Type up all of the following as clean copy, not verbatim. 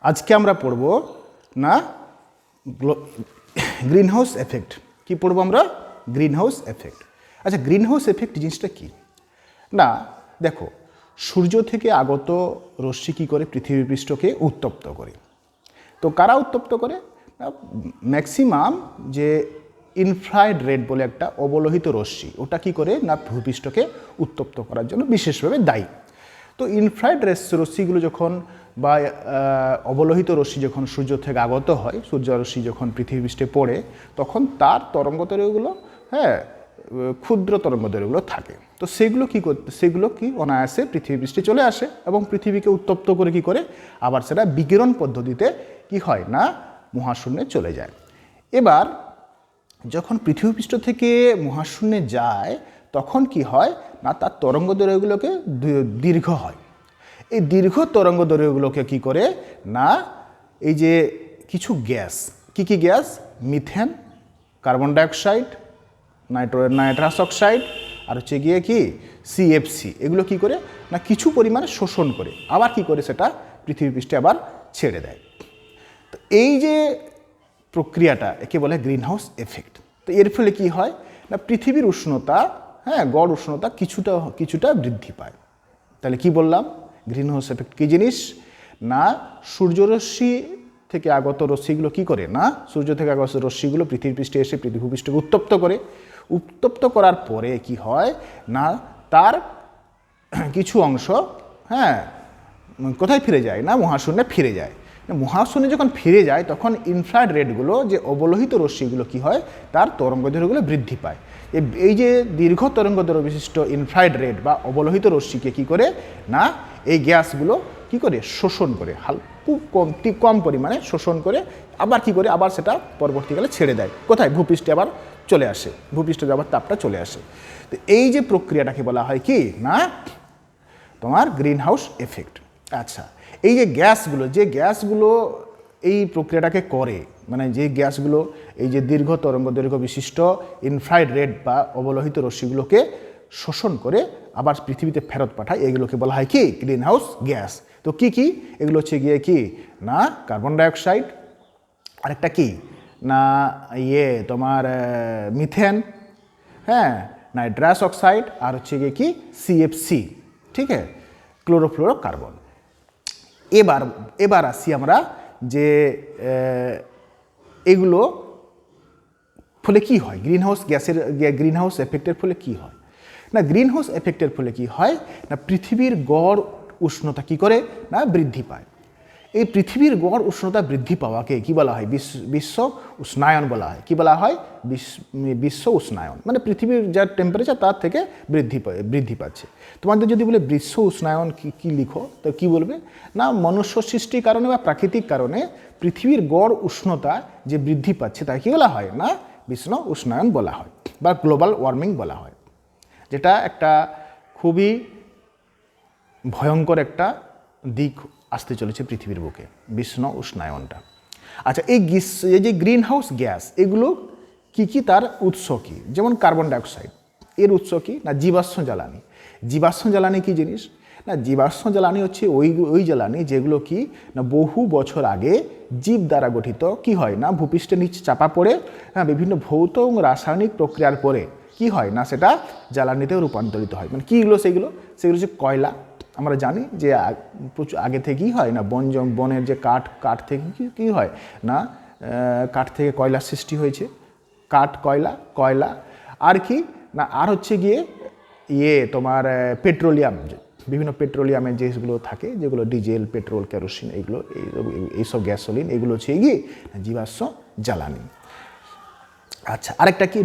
আজকে আমরা পড়ব না গ্রিন হাউস এফেক্ট। কি পড়ব আমরা? Green house effect. আচ্ছা, গ্রিন হাউস এফেক্ট জিনিসটা কি না, দেখো, সূর্য থেকে আগত রশ্মি কী করে পৃথিবী পৃষ্ঠকে উত্তপ্ত করে। তো কারা উত্তপ্ত করে? ম্যাক্সিমাম যে ইনফ্রারেড রেড বলে একটা অবলোহিত রশ্মি, ওটা কি করে না ভূপৃষ্ঠকে উত্তপ্ত করার জন্য বিশেষভাবে দায়ী। তো ইনফ্রারেড রশ্মিগুলো যখন বা অবলোহিত রশ্মি যখন সূর্য থেকে আগত হয়, সূর্য রশ্মি যখন পৃথিবী পৃষ্ঠে পড়ে, তখন তার তরঙ্গদৈর্ঘ্যগুলো ক্ষুদ্র তরঙ্গদৈর্ঘ্যগুলো থাকে। তো সেগুলো কি অনায়াসে পৃথিবী পৃষ্ঠে চলে আসে এবং পৃথিবীকে উত্তপ্ত করে কি করে আবার সেটা বিকিরণ পদ্ধতিতে কি হয় না মহাশূন্যে চলে যায়। এবার যখন পৃথিবী পৃষ্ঠ থেকে মহাশূন্যে যায় তখন কি হয় না তার তরঙ্গদৈর্ঘ্যগুলোকে দীর্ঘ হয়। এই দীর্ঘ তরঙ্গদৈর্ঘ্যগুলোকে কি করে না এই যে কিছু গ্যাস, কি gas? Methane, carbon dioxide, nitrous oxide আর হচ্ছে গিয়ে কি CFC, এগুলো কি করে না কিছু পরিমাণে শোষণ করে আবার কি করে সেটা পৃথিবী পৃষ্ঠে আবার ছেড়ে দেয়। তো এই যে প্রক্রিয়াটা একে বলে গ্রিন হাউস এফেক্ট। তো এর ফলে কি হয় না পৃথিবীর উষ্ণতা গড় উষ্ণতা কিছুটা বৃদ্ধি পায়। তাহলে কি বললাম? গ্রিন হাউস এফেক্ট কী জিনিস না সূর্যরশ্মি থেকে আগত রশ্মিগুলো কি করে না সূর্য থেকে আগত রশ্মিগুলো পৃথিবী পৃষ্ঠে এসে পৃথিবী পৃষ্ঠকে উত্তপ্ত করে। উত্তপ্ত করার পরে কি হয় না তার কিছু অংশ কোথায় ফিরে যায় না মহাশূন্যে ফিরে যায়। মহাশূন্যে যখন ফিরে যায় তখন ইনফ্রারেড রেডগুলো যে অবলোহিত রশ্মিগুলো কি হয় তার তরঙ্গদৈর্ঘ্যগুলো বৃদ্ধি পায়। এই যে দীর্ঘ তরঙ্গদৈর্ঘ্য বিশিষ্ট ইনফ্রারেড রেড বা অবলোহিত রশ্মিকে কি করে না এই গ্যাসগুলো কি করে শোষণ করে, খুব কম পরিমাণে শোষণ করে আবার কি করে আবার সেটা পরবর্তীকালে ছেড়ে দেয়। কোথায়? ভূপৃষ্ঠে আবার চলে আসে, ভূপৃষ্ঠে আবার তাপটা চলে আসে। তো এই যে প্রক্রিয়াটাকে বলা হয় কি না তোমার গ্রিন হাউস এফেক্ট। আচ্ছা, এই যে গ্যাসগুলো এই প্রক্রিয়াটাকে করে, মানে যে গ্যাসগুলো এই যে দীর্ঘ তরঙ্গদৈর্ঘ্য বিশিষ্ট ইনফ্রারেড রেড বা অবলোহিত রশ্মিগুলোকে শোষণ করে আবার পৃথিবীতে ফেরত পাঠায়, এগুলোকে বলা হয় কি গ্রিন হাউস গ্যাস। তো কি এগুলো হচ্ছে গিয়ে কি না কার্বন ডাইঅক্সাইড, আরেকটা কি না তোমার মিথেন, নাইট্রাস অক্সাইড আর হচ্ছে গিয়ে কি CFC, ঠিক আছে, ক্লোরোফ্লোরোকার্বন। এবার আসি আমরা যে এগুলো ফলে কি হয় গ্রিন হাউস এফেক্টের ফলে কি হয় না গ্রিন হাউস এফেক্টের ফলে কি হয় না পৃথিবীর গড় উষ্ণতা কি করে না বৃদ্ধি পায়। এই পৃথিবীর গড় উষ্ণতা বৃদ্ধি পাওয়াকে কি বলা হয়? বিশ্ব উষ্ণায়ন বলা হয়। কি বলা হয়? বিশ্ব উষ্ণায়ন, মানে পৃথিবীর যা টেম্পারেচার তার থেকে বৃদ্ধি পাচ্ছে। তোমাদের যদি বলে বিশ্ব উষ্ণায়ন কি লিখো তো কি বলবে না মনুষ্য সৃষ্টির কারণে বা প্রাকৃতিক কারণে পৃথিবীর গড় উষ্ণতা যে বৃদ্ধি পাচ্ছে তাই কি বলা হয় না বিশ্ব উষ্ণায়ন বলা হয় বা গ্লোবাল ওয়ার্মিং বলা হয়, যেটা একটা খুবই ভয়ঙ্কর একটা দিক আসতে চলেছে পৃথিবীর বুকে, বিশ্ব উষ্ণায়নটা। আচ্ছা, এই যে গ্রিন হাউস গ্যাস এগুলো কি তার উৎস কি? যেমন কার্বন ডাইঅক্সাইড, এর উৎস কি না জীবাশ্ম জ্বালানি। জীবাশ্ম জ্বালানি কি জিনিস না জীবাশ্ম জ্বালানি হচ্ছে ওই জ্বালানি যেগুলো কি না বহু বছর আগে জীব দ্বারা গঠিত কি হয় না ভূপৃষ্ঠের নিচে চাপা পড়ে বিভিন্ন ভৌত এবং রাসায়নিক প্রক্রিয়ার পরে কি হয় না সেটা জ্বালানিতেও রূপান্তরিত হয়। মানে কীগুলো সেগুলো হচ্ছে কয়লা। আমরা জানি যে প্রচুর আগে থেকেই হয় না বনের যে কাঠ থেকে কি হয় না কাঠ থেকে কয়লার সৃষ্টি হয়েছে, কয়লা আর কি না আর হচ্ছে গিয়ে তোমার পেট্রোলিয়াম, বিভিন্ন পেট্রোলিয়ামের যেগুলো থাকে যেগুলো ডিজেল, পেট্রোল, কেরোসিন, এইসব গ্যাসোলিন, এগুলো হচ্ছে গিয়ে জীবাশ্ম জ্বালানি। আচ্ছা, আরেকটা কি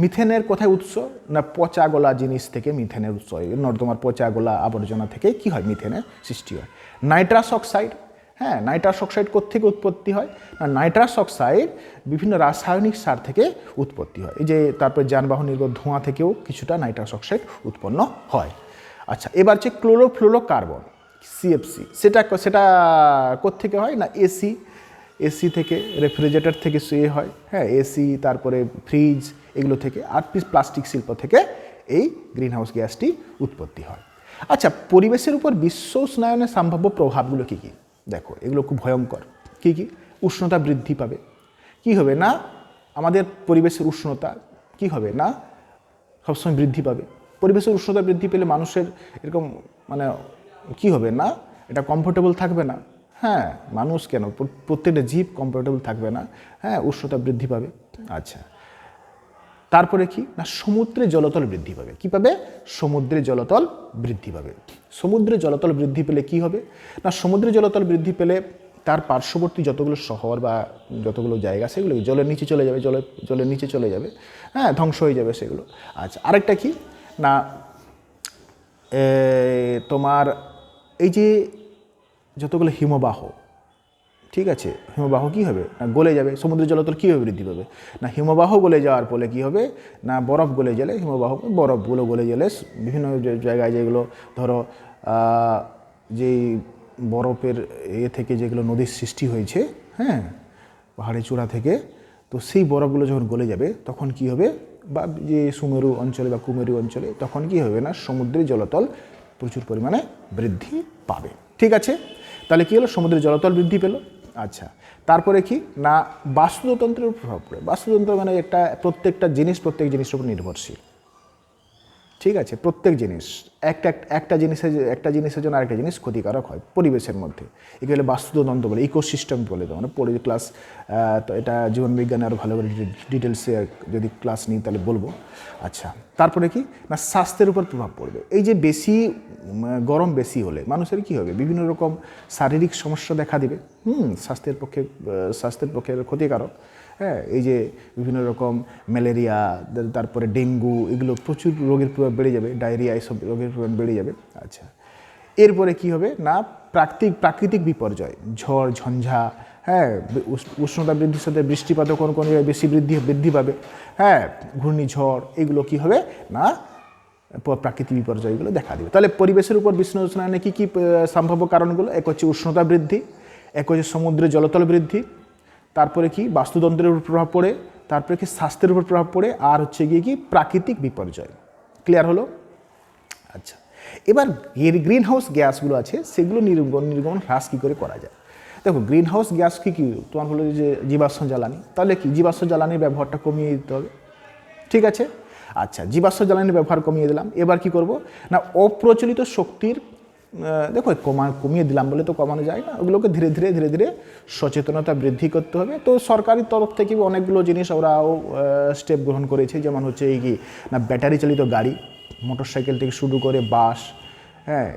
মিথেনের কোথায় উৎস না পচা গলা জিনিস থেকে মিথেনের উৎস হয়। নর্দমার পচা গলা আবর্জনা থেকে কি হয় মিথেনের সৃষ্টি হয়। নাইট্রাস অক্সাইড, নাইট্রাস অক্সাইড কোত্থেকে উৎপত্তি হয় না নাইট্রাস অক্সাইড বিভিন্ন রাসায়নিক সার থেকে উৎপত্তি হয়। এই যে তারপর যানবাহন নির্গত ধোঁয়া থেকেও কিছুটা নাইট্রাস অক্সাইড উৎপন্ন হয়। আচ্ছা, এবার হচ্ছে ক্লোরোফ্লোরোকার্বন CFC, সেটা কোত্থেকে হয় না এসি থেকে, রেফ্রিজারেটর থেকে হয়, এসি, তারপরে ফ্রিজ, এগুলো থেকে, আর প্লাস্টিক শিল্প থেকে এই গ্রিন হাউস গ্যাসটি উৎপত্তি হয়। আচ্ছা, পরিবেশের উপর বিশ্ব উষ্ণায়নের সম্ভাব্য প্রভাবগুলো কী? দেখো এগুলো খুব ভয়ঙ্কর। কি কি? উষ্ণতা বৃদ্ধি পাবে। কি হবে না আমাদের পরিবেশের উষ্ণতা কি হবে না সবসময় বৃদ্ধি পাবে। পরিবেশের উষ্ণতা বৃদ্ধি পেলে মানুষের এরকম মানে কি হবে না এটা কমফোর্টেবল থাকবে না। হ্যাঁ, মানুষ কেন প্রত্যেকটা জীব কমফোর্টেবল থাকবে না। হ্যাঁ, উষ্ণতা বৃদ্ধি পাবে। আচ্ছা, তারপরে কি না সমুদ্রে জলতল বৃদ্ধি পাবে। কি পাবে? সমুদ্রে জলতল বৃদ্ধি পাবে। সমুদ্রে জলতল বৃদ্ধি পেলে কি হবে না সমুদ্রে জলতল বৃদ্ধি পেলে তার পার্শ্ববর্তী যতগুলো শহর বা যতগুলো জায়গা সেগুলো জলের নিচে চলে যাবে, জলের নিচে চলে যাবে। হ্যাঁ, ধ্বংস হয়ে যাবে সেগুলো। আচ্ছা, আরেকটা কি না তোমার এই যে যতগুলো হিমবাহ, ঠিক আছে, হিমবাহ কী হবে না গলে যাবে। সমুদ্রের জলতল কীভাবে বৃদ্ধি পাবে না হিমবাহ গলে যাওয়ার ফলে কী হবে না বরফ গলে গেলে বরফগুলো গলে গেলে বিভিন্ন জায়গায় যেগুলো ধরো যেই বরফের থেকে যেগুলো নদীর সৃষ্টি হয়েছে, হ্যাঁ, পাহাড়ি চূড়া থেকে, তো সেই বরফগুলো যখন গলে যাবে তখন কি হবে বা যে সুমেরু অঞ্চলে বা কুমেরু অঞ্চলে তখন কি হবে না সমুদ্রের জলতল প্রচুর পরিমাণে বৃদ্ধি পাবে। ঠিক আছে, তাহলে কী হলো সমুদ্রের জলতল বৃদ্ধি পেল। আচ্ছা, তারপরে কি না বাস্তুতন্ত্রের প্রভাব পড়ে। বাস্তুতন্ত্র মানে প্রত্যেক জিনিসের উপর নির্ভরশীল। ঠিক আছে, প্রত্যেক জিনিস একটা জিনিসের জন্য আরেকটা জিনিস ক্ষতিকারক হয় পরিবেশের মধ্যে। একে বলে বাস্তুতন্ত্র বলে, ইকোসিস্টেম বলে। তো মানে ক্লাস তো এটা জীবনবিজ্ঞানে আরও ভালো করে ডিটেলসে যদি ক্লাস নিই তাহলে বলবো। আচ্ছা, তারপরে কি না স্বাস্থ্যের উপর প্রভাব পড়বে। এই যে বেশি গরম বেশি হলে মানুষের কি হবে বিভিন্ন রকম শারীরিক সমস্যা দেখা দিবে। স্বাস্থ্যের পক্ষে ক্ষতিকারক। হ্যাঁ, এই যে বিভিন্ন রকম ম্যালেরিয়া, তারপরে ডেঙ্গু, এগুলো প্রচুর রোগের প্রভাব বেড়ে যাবে, ডায়রিয়া, এইসব রোগের প্রভাব বেড়ে যাবে। আচ্ছা, এরপরে কি হবে না প্রাকৃতিক বিপর্যয়, ঝড় ঝঞ্ঝা, হ্যাঁ, উষ্ণতা বৃদ্ধির সাথে বৃষ্টিপাতও কোন জায়গায় বেশি বৃদ্ধি পাবে। হ্যাঁ, ঘূর্ণিঝড়, এগুলো কি হবে না প্রাকৃতিক বিপর্যয়গুলো দেখা দেবে। তাহলে পরিবেশের উপর উষ্ণায়নের কী কী সম্ভাব্য কারণগুলো? এক হচ্ছে উষ্ণতা বৃদ্ধি, এক হচ্ছে সমুদ্রের জলতল বৃদ্ধি, তারপরে কি বাস্তুতন্ত্রের উপর প্রভাব পড়ে, তারপরে কি স্বাস্থ্যের উপর প্রভাব পড়ে, আর হচ্ছে গিয়ে কি প্রাকৃতিক বিপর্যয়। ক্লিয়ার হলো? আচ্ছা, এবার গ্রিন হাউস গ্যাসগুলো আছে সেগুলো নির্গমন হ্রাস কী করে করা যায়। দেখো গ্রিন হাউস গ্যাস কী তোমার হলো যে জীবাশ্ম জ্বালানি। তাহলে কি জীবাশ্ম জ্বালানির ব্যবহারটা কমিয়ে দিতে হবে। ঠিক আছে, আচ্ছা, জীবাশ্ম জ্বালানির ব্যবহার কমিয়ে দিলাম। এবার কি করব না অপ্রচলিত শক্তির দেখো কমিয়ে দিলাম বলে তো কমানো যায় না, ওগুলোকে ধীরে ধীরে সচেতনতা বৃদ্ধি করতে হবে। তো সরকারি তরফ থেকে অনেকগুলো জিনিস ওরাও স্টেপ গ্রহণ করেছে, যেমন হচ্ছে এই কি না ব্যাটারি চালিত গাড়ি, মোটরসাইকেল থেকে শুরু করে বাস, হ্যাঁ,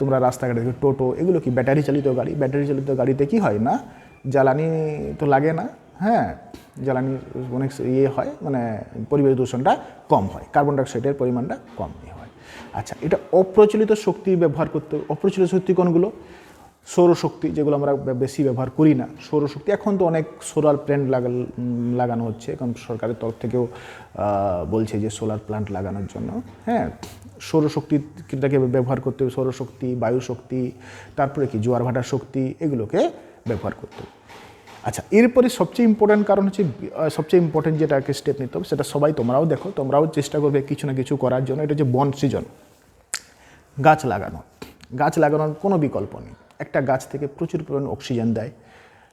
তোমরা রাস্তাঘাটে দেখো টোটো, এগুলো কি ব্যাটারি চালিত গাড়ি। ব্যাটারি চালিত গাড়িতে কি হয় না জ্বালানি তো লাগে না, হ্যাঁ, জ্বালানি অনেক হয় মানে পরিবেশ দূষণটা কম হয়, কার্বন ডাইঅক্সাইডের পরিমাণটা কম হয়। আচ্ছা, এটা অপ্রচলিত শক্তি ব্যবহার করতে। অপ্রচলিত শক্তি কোনগুলো? সৌরশক্তি, যেগুলো আমরা বেশি ব্যবহার করি না। সৌরশক্তি এখন তো অনেক সোলার প্ল্যান্ট লাগানো হচ্ছে, এখন সরকারের তরফ থেকেও বলছে যে সোলার প্ল্যান্ট লাগানোর জন্য। হ্যাঁ, সৌরশক্তিটাকে ব্যবহার করতে হবে, সৌরশক্তি, বায়ু শক্তি, তারপরে কি জোয়ার ভাটার শক্তি, এগুলোকে ব্যবহার করতে হবে। আচ্ছা, এরপরে সবচেয়ে ইম্পর্ট্যান্ট কারণ হচ্ছে সবচেয়ে ইম্পর্ট্যান্ট যেটাকে স্টেপ নিতে হবে সেটা সবাই তোমরাও দেখো, তোমরাও চেষ্টা করবে কিছু না কিছু করার জন্য। এটা হচ্ছে বন সৃজন, গাছ লাগানো। গাছ লাগানোর কোনো বিকল্প নেই। একটা গাছ থেকে প্রচুর পরিমাণে অক্সিজেন দেয়।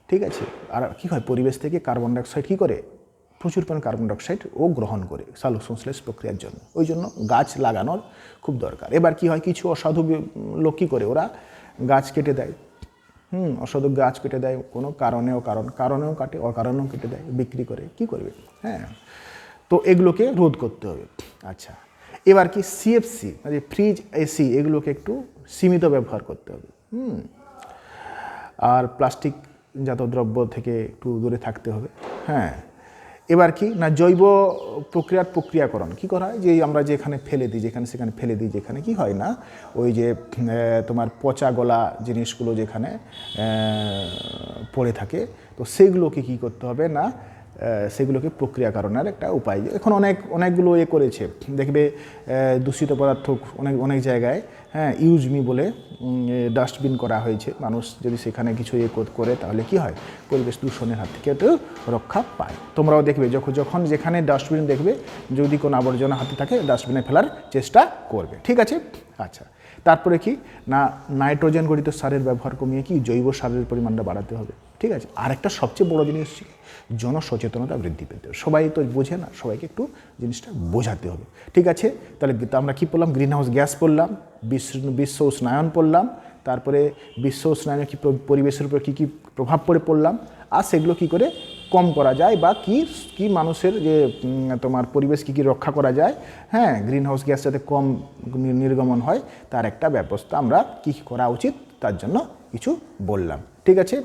ঠিক আছে, আর কী হয় পরিবেশ থেকে কার্বন ডাইঅক্সাইড কী করে প্রচুর পরিমাণে কার্বন ডাইঅক্সাইড ও গ্রহণ করে সালোকসংশ্লেষ প্রক্রিয়ার জন্য। ওই জন্য গাছ লাগানোর খুব দরকার। এবার কি হয় কিছু অসাধু লোক কী করে ওরা গাছ কেটে দেয়। অসাধু গাছ কেটে দেয় কোনো কারণেও কাটে, অকারণেও কেটে দেয়, বিক্রি করে। কি করবে? হ্যাঁ, তো এগুলোকে রোধ করতে হবে। আচ্ছা, এবার কি সিএফসি মানে ফ্রিজ, এসি, এগুলোকে একটু সীমিত ব্যবহার করতে হবে। আর প্লাস্টিকজাত দ্রব্য থেকে একটু দূরে থাকতে হবে। হ্যাঁ, এবার কি না জৈব প্রক্রিয়াকরণ কী করা হয়, যে আমরা যেখানে ফেলে দিই, সেখানে ফেলে দিই, যেখানে কি হয় না ওই যে তোমার পচা গলা জিনিসগুলো যেখানে পড়ে থাকে, তো সেগুলোকে কী করতে হবে না সেগুলোকে প্রক্রিয়াকরণের একটা উপায়। এখন অনেকগুলো করেছে, দেখবে দূষিত পদার্থ অনেক জায়গায়, হ্যাঁ, ইউজ মি বলে ডাস্টবিন করা হয়েছে। মানুষ যদি সেখানে কিছু করে তাহলে কি হয় পরিবেশ দূষণের হাত থেকে একটু রক্ষা পায়। তোমরাও দেখবে যখন যেখানে ডাস্টবিন দেখবে যদি কোনো আবর্জনা হাতে থাকে ডাস্টবিনে ফেলার চেষ্টা করবে। ঠিক আছে, আচ্ছা, তারপরে কি না নাইট্রোজেন গঠিত সারের ব্যবহার কমিয়ে কি জৈব সারের পরিমাণটা বাড়াতে হবে। ঠিক আছে, আরেকটা সবচেয়ে বড় জিনিস হচ্ছে জনসচেতনতা বৃদ্ধি পেতে হবে। সবাই তো বোঝে না, সবাইকে একটু জিনিসটা বোঝাতে হবে। ঠিক আছে, তাহলে আমরা কি পড়লাম? গ্রিন হাউস গ্যাস পড়লাম, বিশ্ব উষ্ণায়ন পড়লাম, তারপরে বিশ্ব উষ্ণায়নের কি পরিবেশের উপর কী কী প্রভাব পড়লাম, আর সেগুলো কি করে কম করা যায় বা কি মানুষের যে তোমার পরিবেশ কী রক্ষা করা যায়, হ্যাঁ, গ্রিন হাউস গ্যাস যাতে কম নির্গমন হয় তার একটা ব্যবস্থা আমরা কী করা উচিত তার জন্য কিছু বললাম। ঠিক আছে।